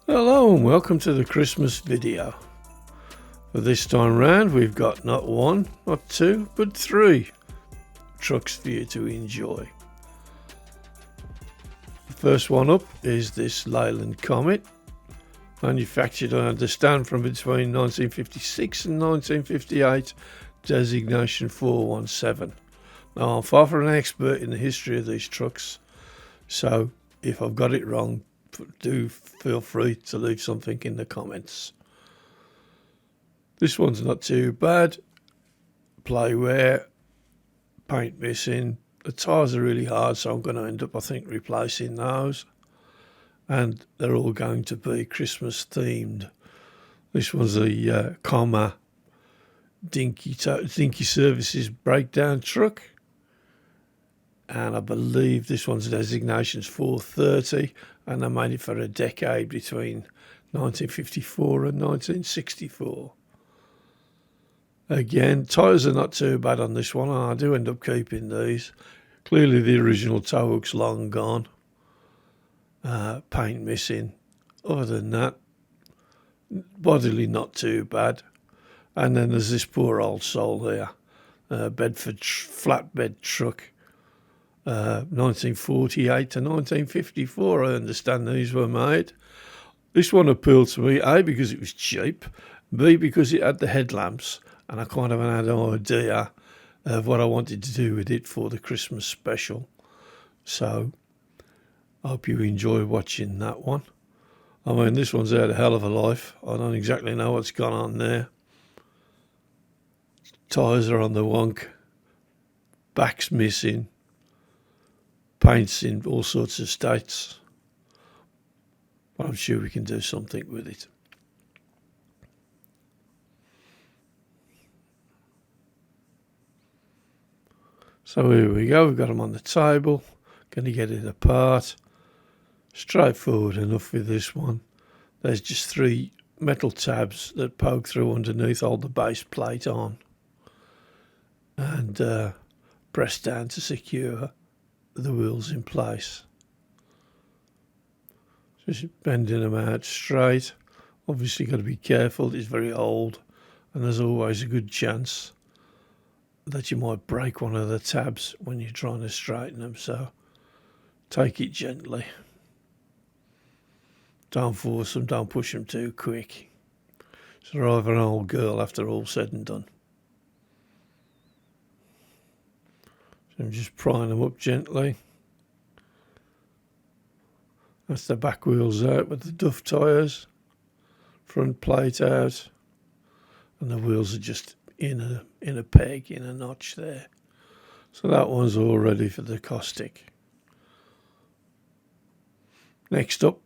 Hello and welcome to the Christmas video. For this time round we've got not one, not two, but three trucks for you to enjoy. The first one up is this Leyland Comet, manufactured I understand from between 1956 and 1958, designation 417. Now I'm far from an expert in the history of these trucks, so if I've got it wrong, do feel free to leave something in the comments. This one's not too bad. Play wear, paint missing. The tyres are really hard, so I'm going to end up, I think, replacing those. And they're all going to be Christmas themed. This one's a Comet Dinky Services breakdown truck. And I believe this one's designation's 430, and they made it for a decade between 1954 and 1964. Again, tyres are not too bad on this one. I do end up keeping these. Clearly the original toe hook's long gone. Paint missing. Other than that, bodily not too bad. And then there's this poor old soul here. Bedford flatbed truck. 1948 to 1954, I understand these were made. This one appealed to me, A, because it was cheap, B, because it had the headlamps, and I kind of had an idea of what I wanted to do with it for the Christmas special. So I hope you enjoy watching that one. I mean, this one's had a hell of a life. I don't exactly know what's gone on there. Tyres are on the wonk, back's missing, paint's in all sorts of states, but I'm sure we can do something with it. So here we go, we've got them on the table, going to get it apart. Straightforward enough with this one. There's just three metal tabs that poke through underneath, hold the base plate on, and press down to secure the wheels in place. Just bending them out straight. Obviously got to be careful, it's very old and there's always a good chance that you might break one of the tabs when you're trying to straighten them, so take it gently. Don't force them, don't push them too quick. It's rather an old girl after all said and done. So I'm just prying them up gently. That's the back wheels out with the duff tyres. Front plate out. And the wheels are just in a peg, in a notch there. So that one's all ready for the caustic. Next up,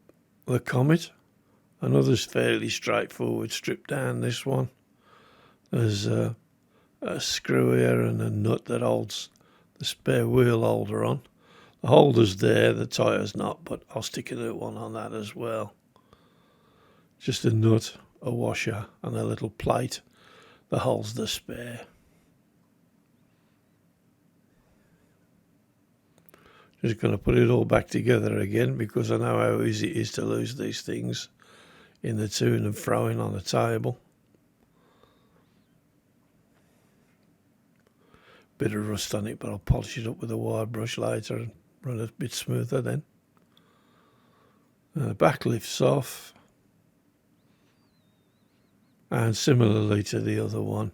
the Comet. Another's fairly straightforward, stripped down this one. There's a screw here and a nut that holds the spare wheel holder on. The holder's there, the tyre's not, but I'll stick a new one on that as well. Just a nut, a washer and a little plate that holds the spare. Just going to put it all back together again because I know how easy it is to lose these things in the to and froing on the table. Bit of rust on it, but I'll polish it up with a wire brush later and run it a bit smoother then. The back lifts off, and similarly to the other one,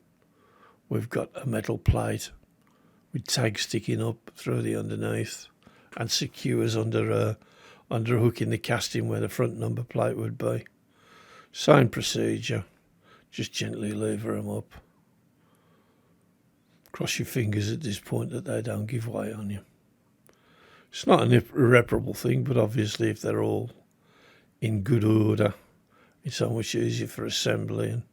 we've got a metal plate with tags sticking up through the underneath and secures under a hook in the casting where the front number plate would be. Same procedure, just gently lever them up. Cross your fingers at this point that they don't give way on you. It's not an irreparable thing, but obviously if they're all in good order, it's so much easier for assembly and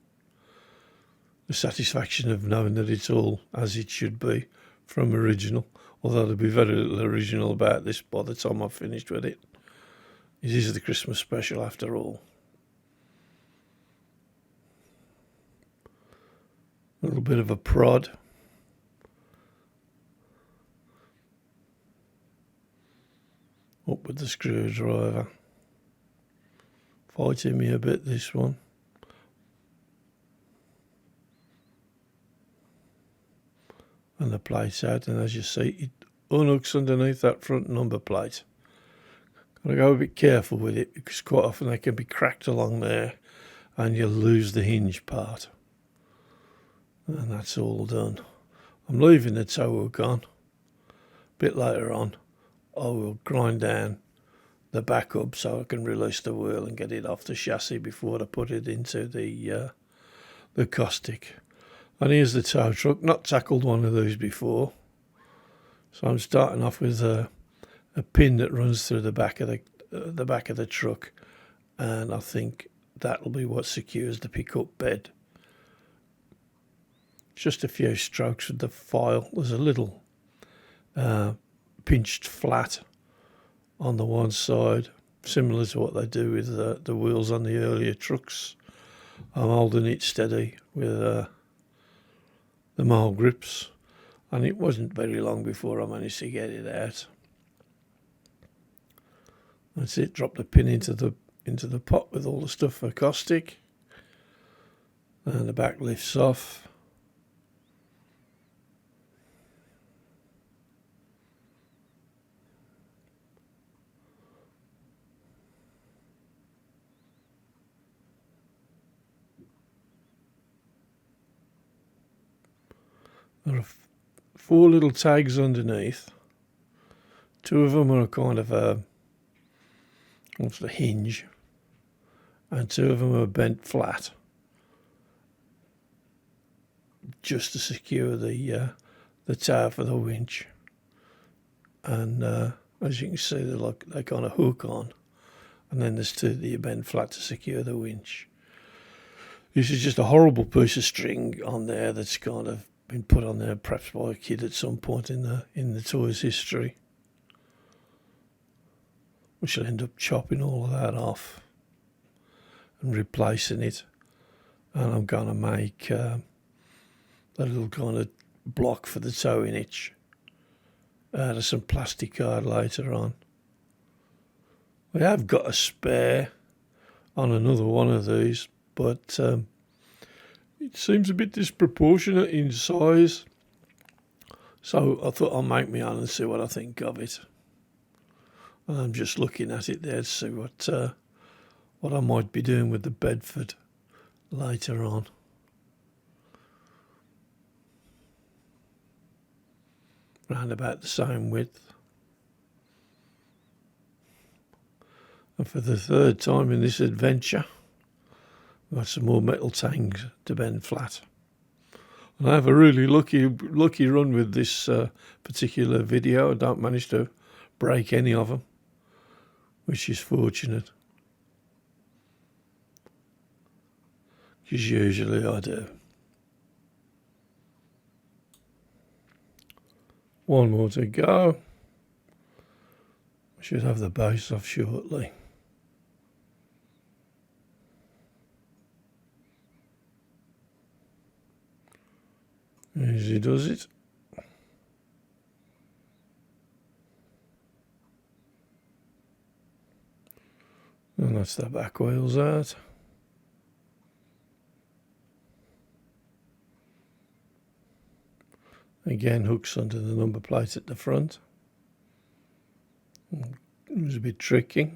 the satisfaction of knowing that it's all as it should be from original, although there'll be very little original about this by the time I've finished with it. It is the Christmas special after all. A little bit of a prod. Up with the screwdriver. Fighting me a bit, this one. And the plate's out, and as you see, it unhooks underneath that front number plate. Gotta go a bit careful with it, because quite often they can be cracked along there and you'll lose the hinge part. And that's all done. I'm leaving the tow hook on. A bit later on, I will grind down the back up so I can release the wheel and get it off the chassis before I put it into the caustic. And here's the tow truck. Not tackled one of these before, so I'm starting off with a pin that runs through the back of the truck, and I think that'll be what secures the pickup bed. Just a few strokes with the file. There's a little pinched flat on the one side, similar to what they do with the wheels on the earlier trucks. I'm holding it steady with the mole grips, and it wasn't very long before I managed to get it out. That's it. Drop the pin into the pot with all the stuff for caustic, and the back lifts off. There are 4 little tags underneath. 2 of them are kind of a hinge, and 2 of them are bent flat, just to secure the tower for the winch. And as you can see, they kind of hook on, and then there's 2 that are bent flat to secure the winch. This is just a horrible piece of string on there that's kind of been put on there perhaps by a kid at some point in the toy's history. We shall end up chopping all of that off and replacing it. And I'm going to make a little kind of block for the towing hitch out of some plastic card later on. We have got a spare on another one of these, but it seems a bit disproportionate in size. So I thought I'll make me own and see what I think of it. I'm just looking at it there to see what I might be doing with the Bedford later on. Round about the same width. And for the 3rd time in this adventure, I've got some more metal tangs to bend flat. And I have a really lucky run with this particular video. I don't manage to break any of them, which is fortunate, because usually I do. One more to go. I should have the base off shortly. Easy does it. And that's the back wheels out. Again, hooks onto the number plate at the front. It was a bit tricky.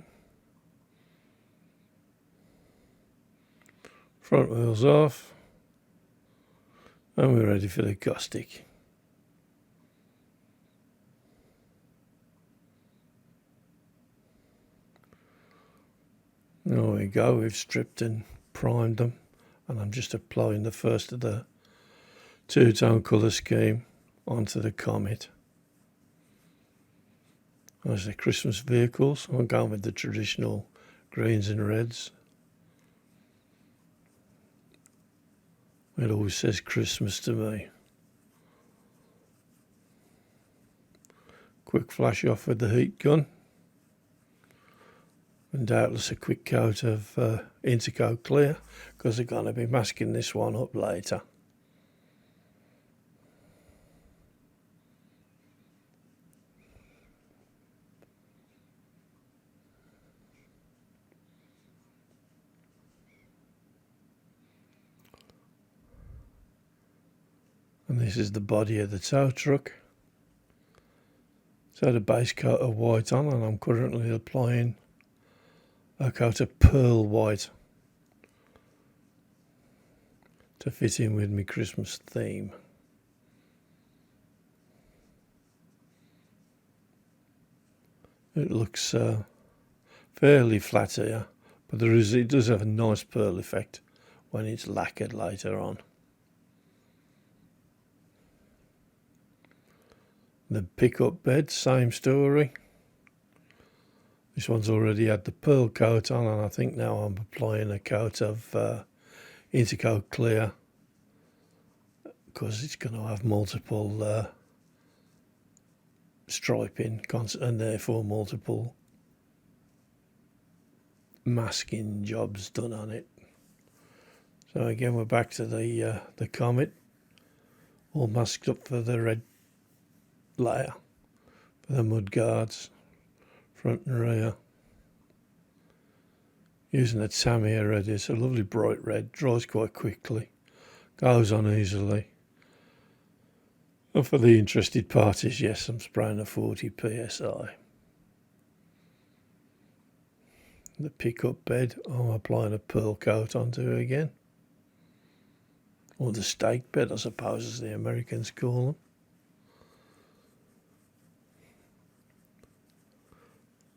Front wheels off. And we're ready for the caustic. There we go, we've stripped and primed them, and I'm just applying the first of the 2-tone colour scheme onto the Comet. There's the Christmas vehicles. I'm going with the traditional greens and reds. It always says Christmas to me. Quick flash off with the heat gun. And doubtless a quick coat of Intercoat Clear, because they're going to be masking this one up later. And this is the body of the tow truck. It's had a base coat of white on, and I'm currently applying a coat of pearl white to fit in with my Christmas theme. It looks fairly flat here, but it does have a nice pearl effect when it's lacquered later on. The pickup bed, same story. This one's already had the pearl coat on, and I think now I'm applying a coat of Intercoat Clear, because it's going to have multiple striping and therefore multiple masking jobs done on it. So again, we're back to the Comet, all masked up for the red layer for the mud guards, front and rear. Using a Tamiya red. It's a lovely bright red, dries quite quickly, goes on easily. And for the interested parties, yes, I'm spraying a 40 psi. The pickup bed, I'm applying a pearl coat onto it again. Or the stake bed, I suppose, as the Americans call them.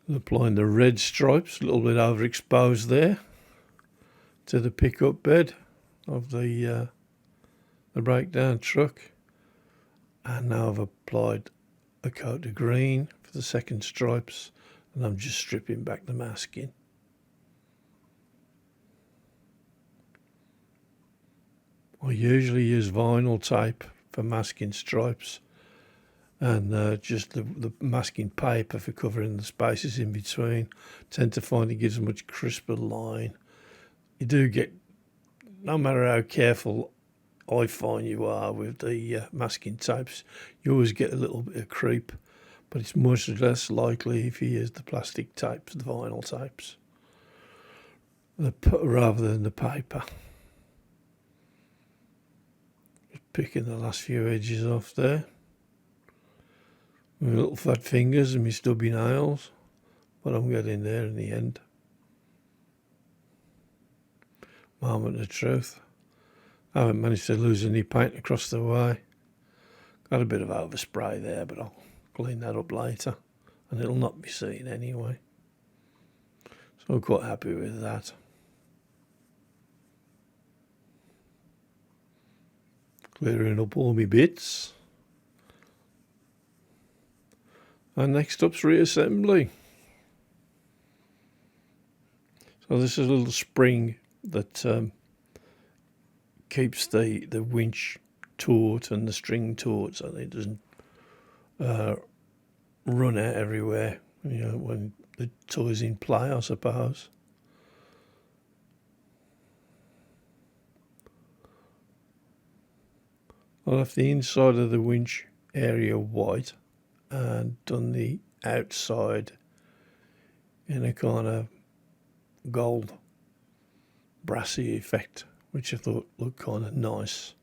Applying the red stripes, a little bit overexposed there, to the pickup bed of the breakdown truck. And now I've applied a coat of green for the second stripes, and I'm just stripping back the masking. I usually use vinyl tape for masking stripes, and just the masking paper for covering the spaces in between. Tend to find it gives a much crisper line. You do get, no matter how careful I find you are with the masking tapes, you always get a little bit of creep, but it's much less likely if you use the plastic tapes, the vinyl tapes, rather than the paper. Just picking the last few edges off there. My little fat fingers and my stubby nails, but I'm getting there in the end. Moment of truth. I haven't managed to lose any paint across the way. Got a bit of overspray there, but I'll clean that up later, and it'll not be seen anyway. So I'm quite happy with that. Clearing up all my bits. And next up's reassembly. So this is a little spring that keeps the winch taut and the string taut, so that it doesn't run out everywhere, you know, when the toy's in play, I suppose. I left the inside of the winch area white and done the outside in a kind of gold brassy effect, which I thought looked kind of nice,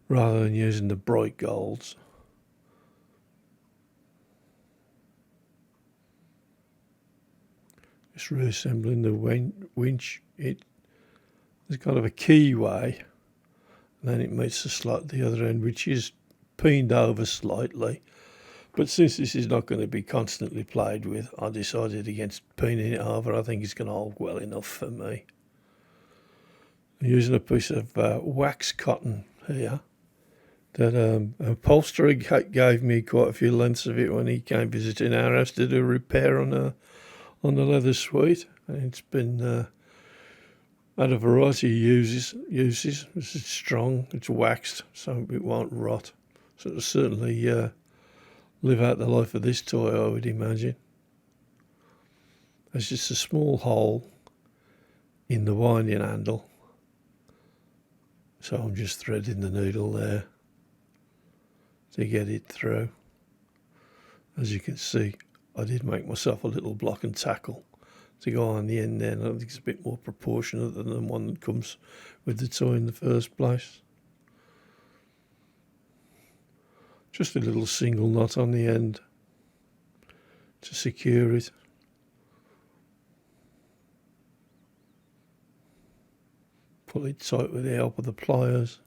rather than using the bright golds. Just reassembling the winch. It's kind of a keyway, and then it meets the slot at the other end, which is peened over slightly. But since this is not going to be constantly played with, I decided against peening it over. I think it's going to hold well enough for me. I'm using a piece of wax cotton here that an upholsterer gave me quite a few lengths of it when he came visiting our house to do a repair on the leather suite. And it's been had a variety of uses. It's strong, it's waxed, so it won't rot. So it'll certainly live out the life of this toy, I would imagine. There's just a small hole in the winding handle, so I'm just threading the needle there to get it through. As you can see, I did make myself a little block and tackle to go on the end there, and I think it's a bit more proportionate than the one that comes with the toy in the first place. Just a little single knot on the end to secure it. Pull it tight with the help of the pliers.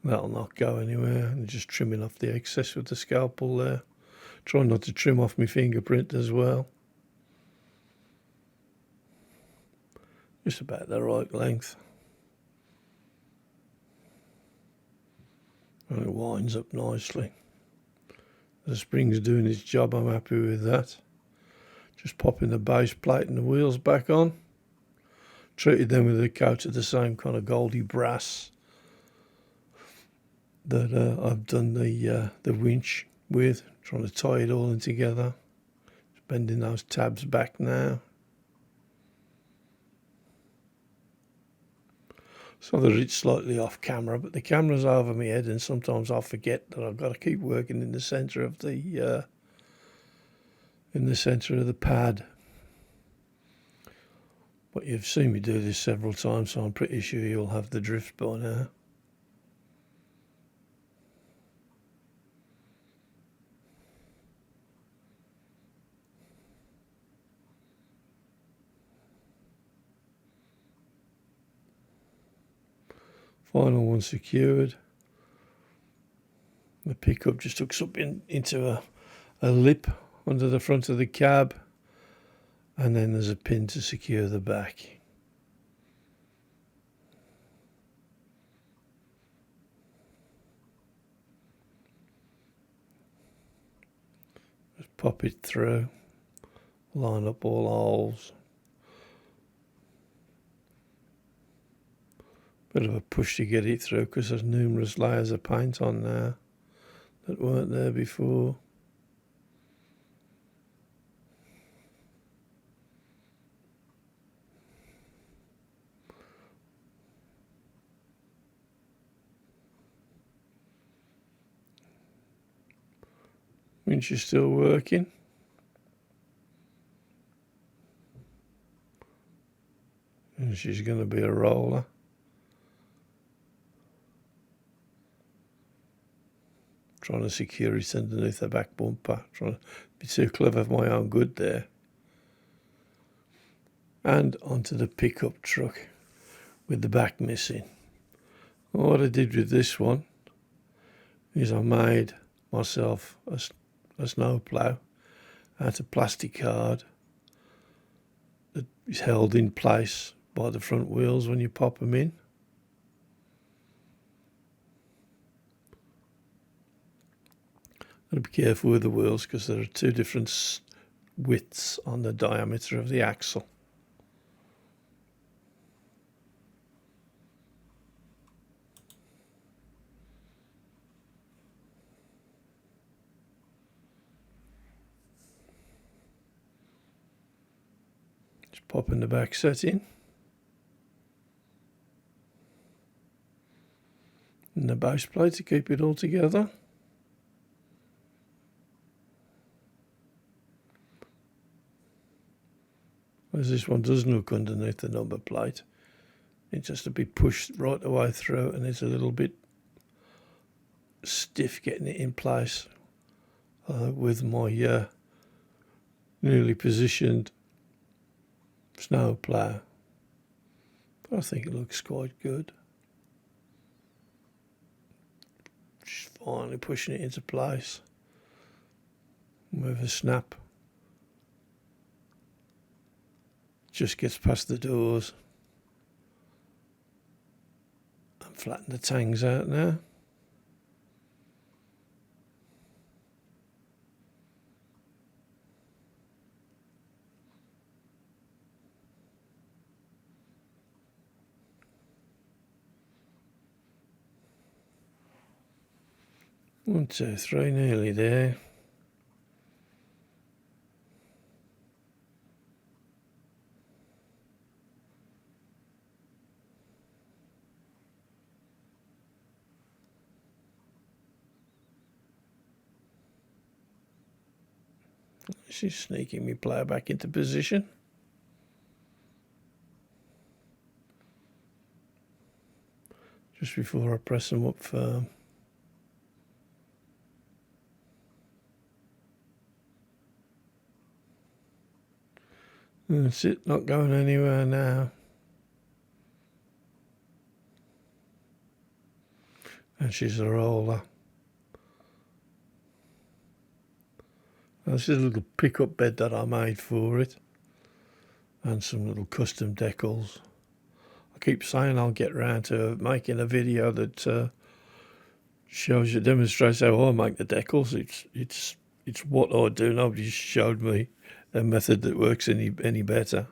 That'll not go anywhere. And just trimming off the excess with the scalpel there. Try not to trim off my fingerprint as well. Just about the right length. And it winds up nicely. The spring's doing its job, I'm happy with that. Just popping the base plate and the wheels back on. Treated them with a coat of the same kind of goldy brass that I've done the winch with, trying to tie it all in together. Just bending those tabs back now. So that it's slightly off camera, but the camera's over my head, and sometimes I'll forget that I've got to keep working in the centre of the pad. But you've seen me do this several times, so I'm pretty sure you'll have the drift by now. Final one secured. The pickup just hooks up into a lip under the front of the cab, and then there's a pin to secure the back. Just pop it through, line up all holes. Bit of a push to get it through because there's numerous layers of paint on there that weren't there before. Winch is still working. And she's going to be a roller. Trying to secure it underneath the back bumper. Trying to be too clever for my own good there. And onto the pickup truck with the back missing. Well, what I did with this one is I made myself a snow plough out of plastic card that is held in place by the front wheels when you pop them in. Got to be careful with the wheels because there are two different widths on the diameter of the axle. Just popping the back set in. And the base plate to keep it all together. As this one doesn't hook underneath the number plate, it's just to be pushed right the way through, and it's a little bit stiff getting it in place with my newly positioned snow plough. But I think it looks quite good. Just finally pushing it into place with a snap. Just gets past the doors and flatten the tangs out now. One, two, three, nearly there. She's sneaking me plough back into position. just before I press them up firm. That's it, not going anywhere now. And she's a roller. This is a little pickup bed that I made for it, and some little custom decals. I keep saying I'll get round to making a video that shows you, demonstrates how I make the decals. It's what I do. Nobody showed me a method that works any better.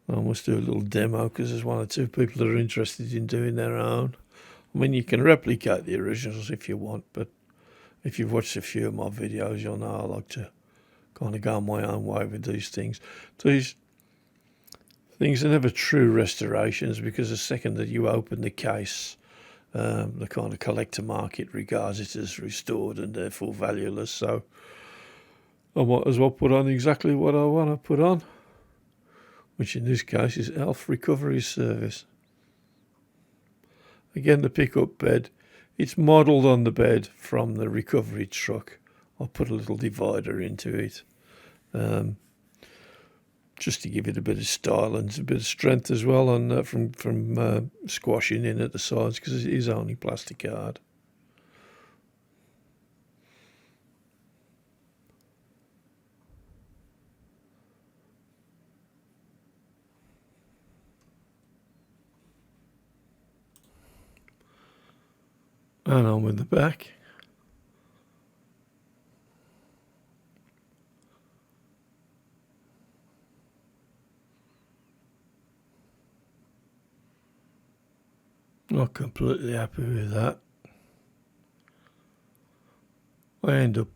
I must do a little demo because there's one or two people that are interested in doing their own. I mean, you can replicate the originals if you want, but if you've watched a few of my videos, you'll know I like to kind of go my own way with these things. These things are never true restorations, because the second that you open the case, the kind of collector market regards it as restored and therefore valueless. So I might as well put on exactly what I want to put on, which in this case is Elf Recovery Service. Again, the pickup bed, it's modelled on the bed from the recovery truck. I'll put a little divider into it, just to give it a bit of style and a bit of strength as well, and from squashing in at the sides, because it is only plastic hard. And on with the back. Not completely happy with that. I end up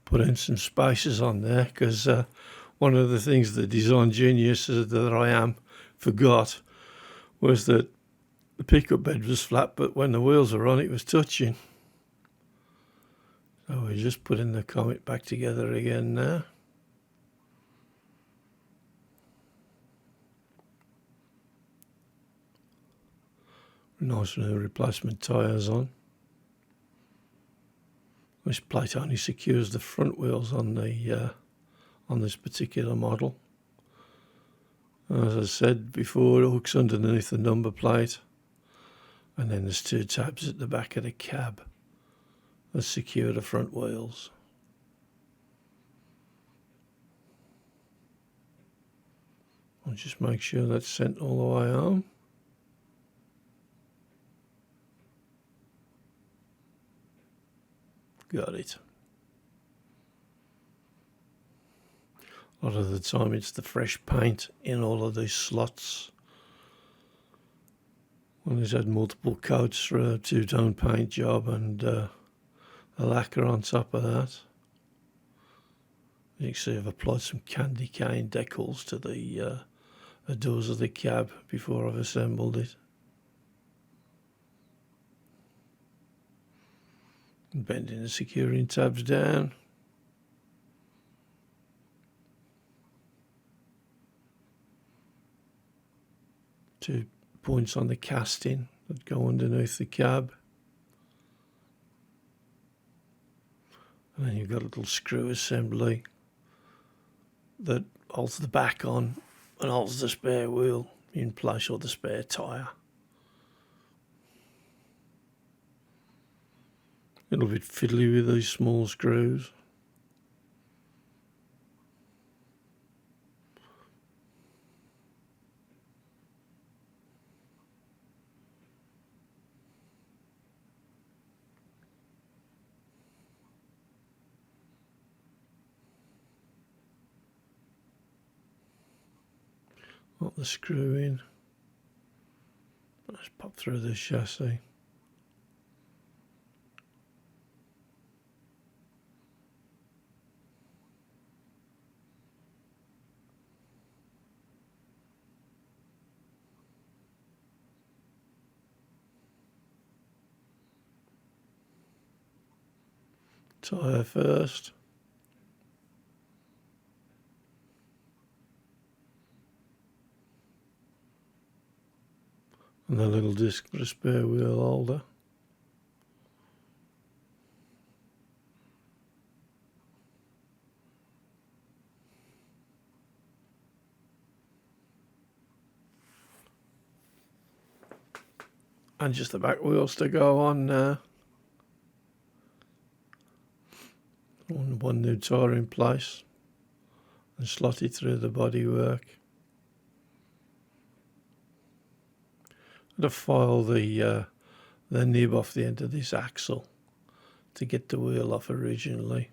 putting some spaces on there, because one of the things the design genius that I am forgot was that the pickup bed was flat, but when the wheels were on, it was touching. So we're just putting the Comet back together again now. Nice new replacement tyres on. This plate only secures the front wheels on this particular model. As I said before, it hooks underneath the number plate, and then there's two tabs at the back of the cab that secure the front wheels. I'll just make sure that's sent all the way home. Got it. A lot of the time it's the fresh paint in all of these slots. One has had multiple coats for a two-tone paint job, and a lacquer on top of that. You can see I've applied some candy cane decals to the doors of the cab before I've assembled it. Bending the securing tabs down. Two points on the casting that go underneath the cab. And then you've got a little screw assembly that holds the back on and holds the spare wheel in place, or the spare tyre. A little bit fiddly with these small screws. Pop the screw in. Let's pop through this chassis. Tyre first. And the little disc for a spare wheel holder. And just the back wheels to go on now. One new tyre in place and slotted through the bodywork. And to file the nib off the end of this axle to get the wheel off originally.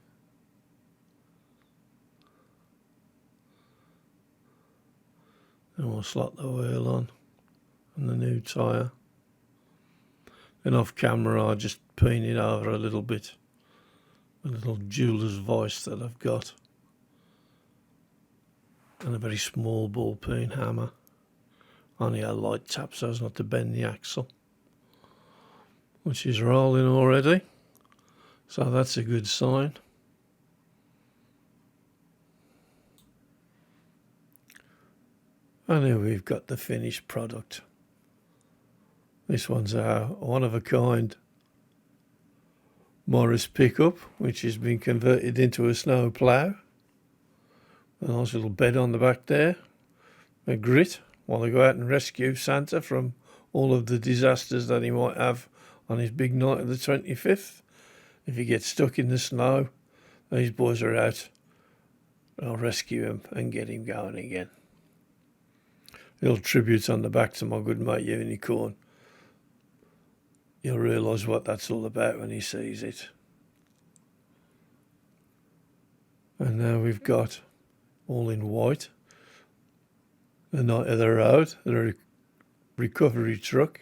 And we'll slot the wheel on and the new tyre. And off camera I'll just peen it over a little bit. A little jeweler's vice that I've got. And a very small ball peen hammer. Only a light tap so as not to bend the axle. Which is rolling already. So that's a good sign. And here we've got the finished product. This one's our one-of-a-kind Morris pickup, which has been converted into a snow plough. A nice little bed on the back there. A grit while they go out and rescue Santa from all of the disasters that he might have on his big night of the 25th. If he gets stuck in the snow, these boys are out. I'll rescue him and get him going again. Little tributes on the back to my good mate Unicorn. You'll realise what that's all about when he sees it. And now we've got, all in white, the Night of the Road, the recovery truck,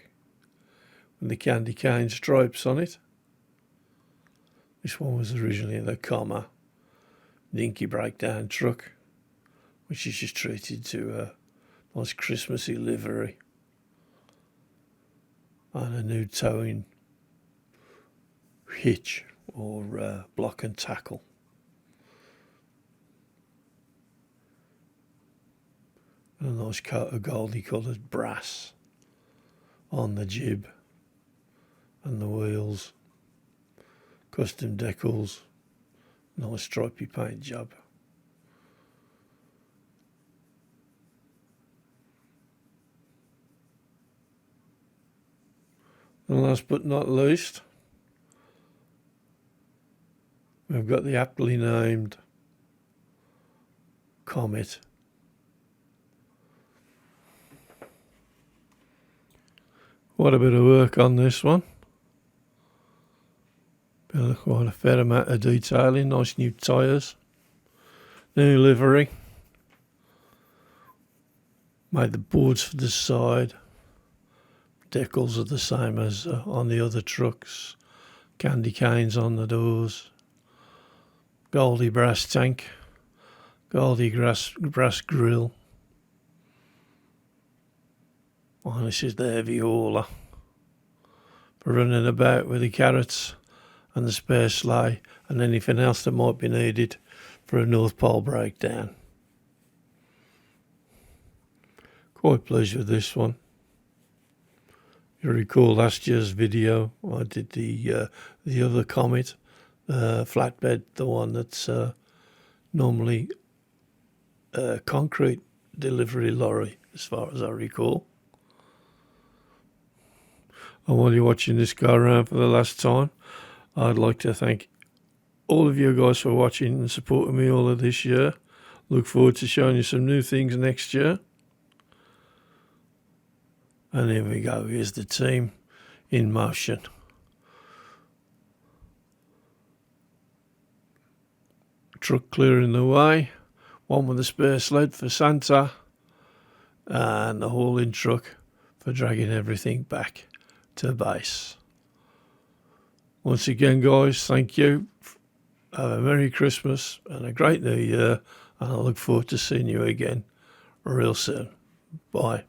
with the candy cane stripes on it. This one was originally the Comet Dinky breakdown truck, which is just treated to a nice Christmassy livery. And a new towing hitch or block and tackle. And a nice coat of goldy coloured brass on the jib and the wheels. Custom decals, nice stripy paint job. And last but not least, we've got the aptly named Comet. What a bit of work on this one. Quite a fair amount of detailing, nice new tyres, new livery. Made the boards for the side. Decals are the same as on the other trucks. Candy canes on the doors. Goldy brass tank. Goldy brass grill. And this is the heavy hauler for running about with the carrots and the spare sleigh and anything else that might be needed for a North Pole breakdown. Quite pleased with this one. You recall last year's video, I did the other Comet flatbed, the one that's normally a concrete delivery lorry, as far as I recall. And while you're watching this go around for the last time, I'd like to thank all of you guys for watching and supporting me all of this year. Look forward to showing you some new things next year. And here we go, here's the team in motion. Truck clearing the way, one with a spare sled for Santa, and the hauling truck for dragging everything back to base. Once again, guys, thank you. Have a Merry Christmas and a great New Year, and I look forward to seeing you again real soon. Bye.